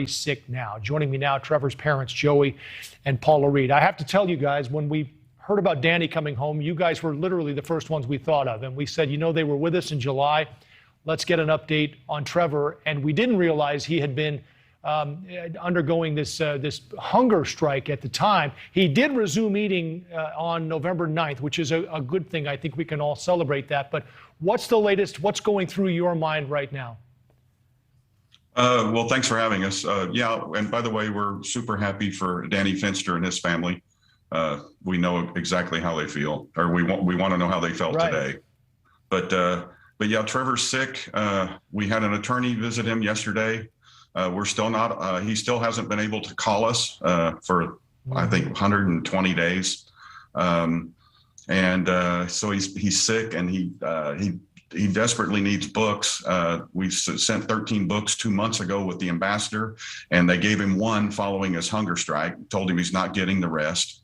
sick now. Joining me now, Trevor's parents, Joey and Paula Reed. I have to tell you guys, when we heard about Danny coming home, you guys were literally the first ones we thought of. And we said, you know, they were with us in July. Let's get an update on Trevor. And we didn't realize he had been undergoing this hunger strike at the time. He did resume eating on November 9th, which is a good thing. I think we can all celebrate that. But what's the latest? What's going through your mind right now? Well, thanks for having us. Yeah, and by the way, we're super happy for Danny Fenster and his family. We know exactly how they feel, or we want to know how they felt today. But yeah, Trevor's sick. We had an attorney visit him yesterday. We're still not. He still hasn't been able to call us for I think 120 days, and so he's sick, and he desperately needs books. We sent 13 books 2 months ago with the ambassador, and they gave him one following his hunger strike, told him he's not getting the rest.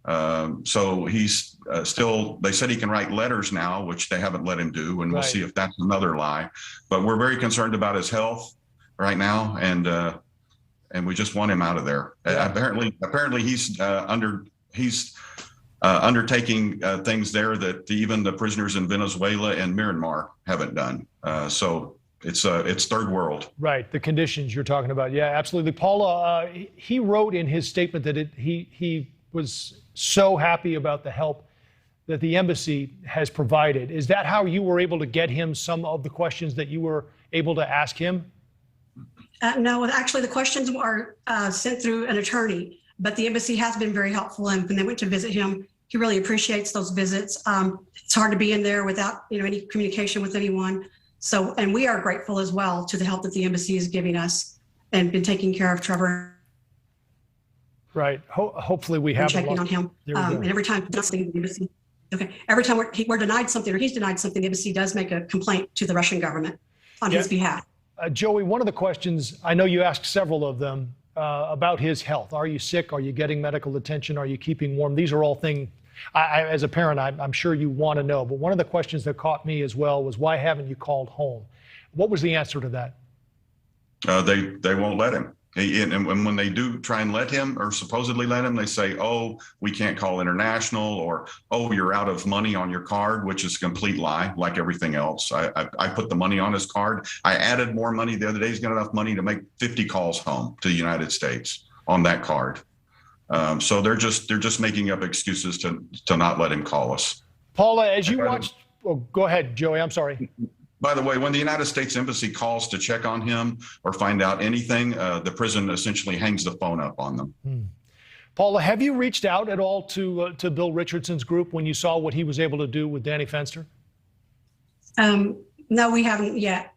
So he's still, they said he can write letters now, which they haven't let him do, and we'll see if that's another lie. But we're very concerned about his health right now, and we just want him out of there. Apparently he's undertaking things there that even the prisoners in Venezuela and Myanmar haven't done. So it's third world. Right. The conditions you're talking about. Yeah, absolutely. Paula, he wrote in his statement that he was so happy about the help that the embassy has provided. Is that how you were able to get him some of the questions that you were able to ask him? No, actually the questions are sent through an attorney. But the embassy has been very helpful, and when they went to visit him, he really appreciates those visits. It's hard to be in there without any communication with anyone. So, and we are grateful as well to the help that the embassy is giving us and been taking care of Trevor. Right. Hopefully we have checking on him. And every time the embassy, every time we're denied something or he's denied something, the embassy does make a complaint to the Russian government on his behalf. Joey, one of the questions, I know you asked several of them, about his health. Are you sick? Are you getting medical attention? Are you keeping warm? These are all things, as a parent, I'm sure you want to know. But one of the questions that caught me as well was, why haven't you called home? What was the answer to that? They won't let him. And when they do try and let him, or supposedly let him, they say, oh, we can't call international, or, oh, you're out of money on your card, which is a complete lie, like everything else. I put the money on his card. I added more money the other day. He's got enough money to make 50 calls home to the United States on that card. So they're just making up excuses to not let him call us. Paula, as you watched, go ahead, Joey, I'm sorry. By the way, when the United States Embassy calls to check on him or find out anything, the prison essentially hangs the phone up on them. Paula, have you reached out at all to Bill Richardson's group when you saw what he was able to do with Danny Fenster? No, we haven't yet.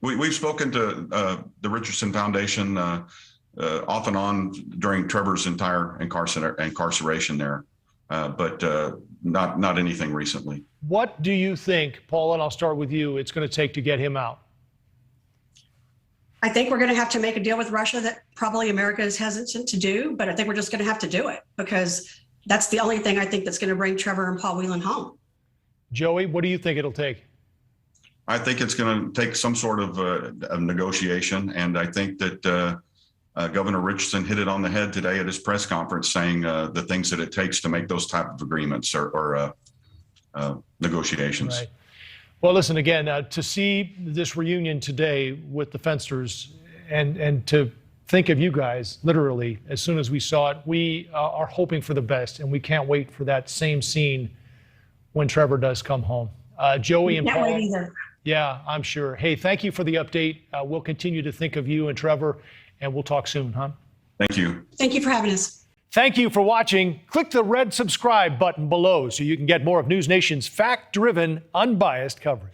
We've spoken to the Richardson Foundation off and on during Trevor's entire incarceration there, but not anything recently. What do you think, Paula, and I'll start with you, it's going to take to get him out? I think we're going to have to make a deal with Russia that probably America is hesitant to do, but I think we're just going to have to do it because that's the only thing I think that's going to bring Trevor and Paul Whelan home. Joey, what do you think it'll take? I think it's going to take some sort of negotiation, and I think that Governor Richardson hit it on the head today at his press conference, saying the things that it takes to make those type of agreements or negotiations. Right. Well, listen, again, to see this reunion today with the Fensters and to think of you guys, literally, as soon as we saw it, we are hoping for the best, and we can't wait for that same scene when Trevor does come home. Joey and Paul. Yeah, I'm sure. Hey, thank you for the update. We'll continue to think of you and Trevor, and we'll talk soon, huh? Thank you. Thank you for having us. Thank you for watching. Click the red subscribe button below so you can get more of NewsNation's fact-driven, unbiased coverage.